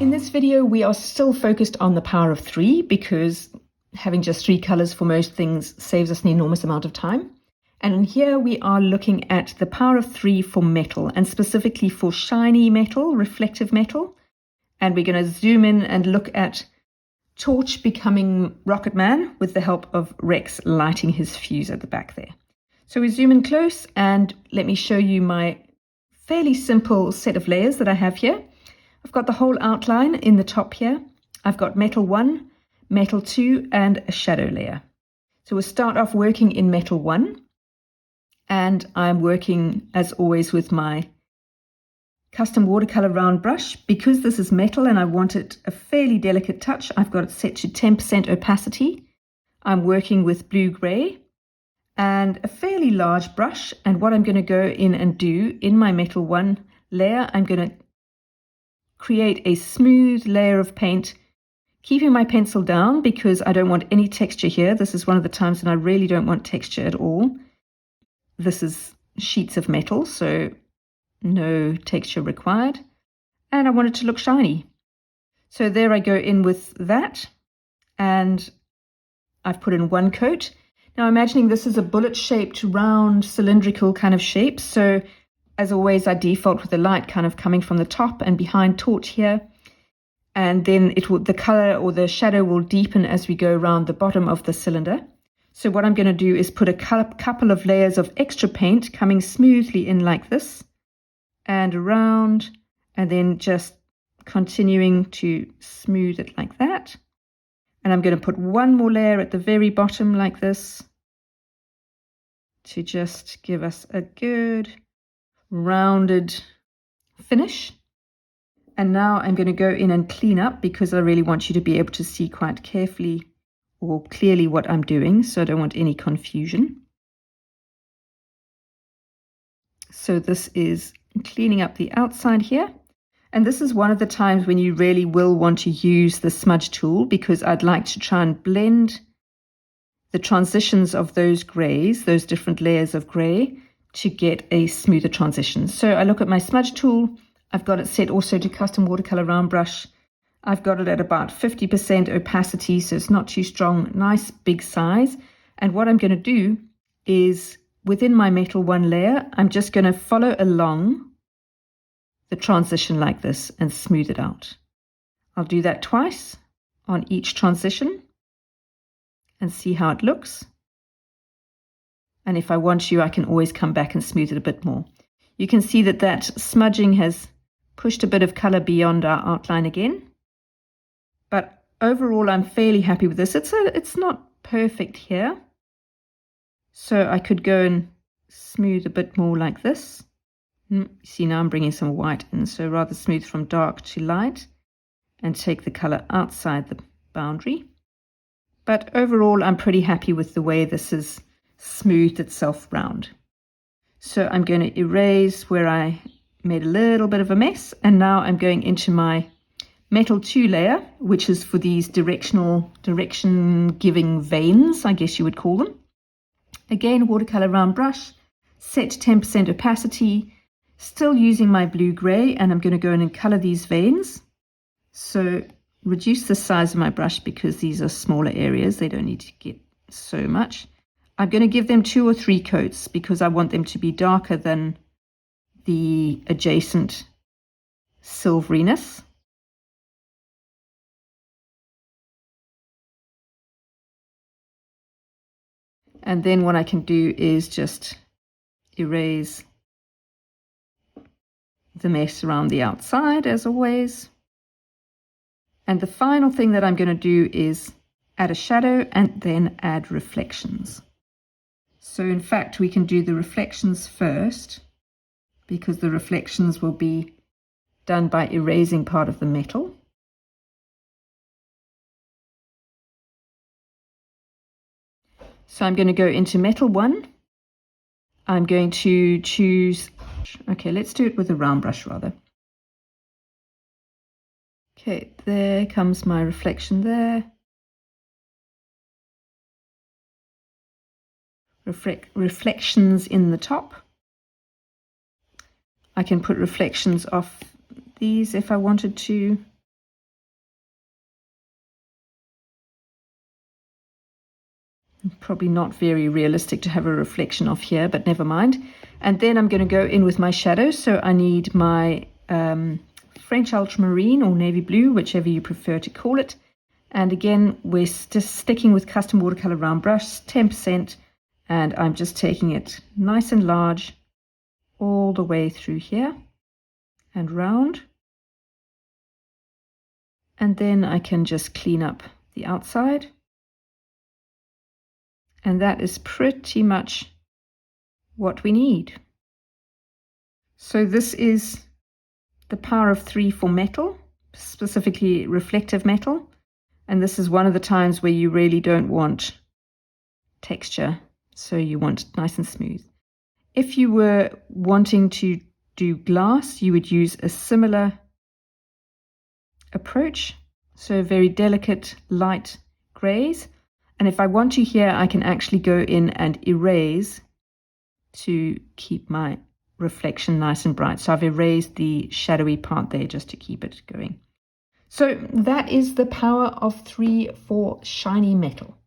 In this video, we are still focused on the power of three because having just three colors for most things saves us an enormous amount of time. And here we are looking at the power of three for metal, and specifically for shiny metal, reflective metal. And we're going to zoom in and look at Torch becoming Rocket Man with the help of Rex lighting his fuse at the back there. So we zoom in close and let me show you my fairly simple set of layers that I have here. I've got the whole outline in the top here. I've got metal 1, metal 2, and a shadow layer. So we'll start off working in metal 1. And I'm working, as always, with my custom watercolor round brush. Because this is metal and I want it a fairly delicate touch, I've got it set to 10% opacity. I'm working with blue-gray and a fairly large brush. And what I'm going to go in and do in my metal 1 layer, I'm going to create a smooth layer of paint, keeping my pencil down because I don't want any texture here. This is one of the times when I really don't want texture at all. This is sheets of metal, so no texture required. And I want it to look shiny. So there I go in with that. And I've put in one coat. Now imagining this is a bullet-shaped, round, cylindrical kind of shape. So as always, I default with the light kind of coming from the top and behind Torch here. And then the color or the shadow will deepen as we go around the bottom of the cylinder. So what I'm going to do is put a couple of layers of extra paint coming smoothly in like this and around, and then just continuing to smooth it like that. And I'm going to put one more layer at the very bottom like this to just give us a good rounded finish. And now I'm going to go in and clean up because I really want you to be able to see quite carefully or clearly what I'm doing, so I don't want any confusion. So this is cleaning up the outside here. And this is one of the times when you really will want to use the smudge tool, because I'd like to try and blend the transitions of those grays, those different layers of gray, to get a smoother transition. So I look at my smudge tool. I've got it set also to custom watercolor round brush. I've got it at about 50% opacity, so it's not too strong, nice big size. And what I'm going to do is within my metal 1 layer, I'm just going to follow along the transition like this and smooth it out. I'll do that twice on each transition and see how it looks. And if I want to, I can always come back and smooth it a bit more. You can see that that smudging has pushed a bit of color beyond our outline again. But overall, I'm fairly happy with this. It's not perfect here. So I could go and smooth a bit more like this. See, now I'm bringing some white in, so rather smooth from dark to light and take the color outside the boundary. But overall, I'm pretty happy with the way this has smoothed itself round. So I'm going to erase where I made a little bit of a mess, and now I'm going into my metal 2 layer, which is for these direction giving veins, I guess you would call them. Again, watercolor round brush, set to 10% opacity, still using my blue-gray, and I'm going to go in and color these veins. So reduce the size of my brush because these are smaller areas. They don't need to get so much. I'm going to give them 2 or 3 coats because I want them to be darker than the adjacent silveriness. And then what I can do is just erase the mess around the outside as always. And the final thing that I'm going to do is add a shadow and then add reflections. So in fact, we can do the reflections first because the reflections will be done by erasing part of the metal. So I'm going to go into metal 1. I'm going to choose, okay, let's do it with a round brush rather. Okay, there comes my reflection there. Reflections in the top. I can put reflections off these if I wanted to. Probably not very realistic to have a reflection of here, but never mind. And then I'm going to go in with my shadows. So I need my French ultramarine or navy blue, whichever you prefer to call it. And again, we're just sticking with custom watercolor round brush, 10%, and I'm just taking it nice and large all the way through here and round. And then I can just clean up the outside. And that is pretty much what we need. So this is the power of 3 for metal, specifically reflective metal. And this is one of the times where you really don't want texture, so you want nice and smooth. If you were wanting to do glass, you would use a similar approach, so very delicate light grays. And if I want to here, I can actually go in and erase to keep my reflection nice and bright. So I've erased the shadowy part there just to keep it going. So that is the power of 3 for shiny metal.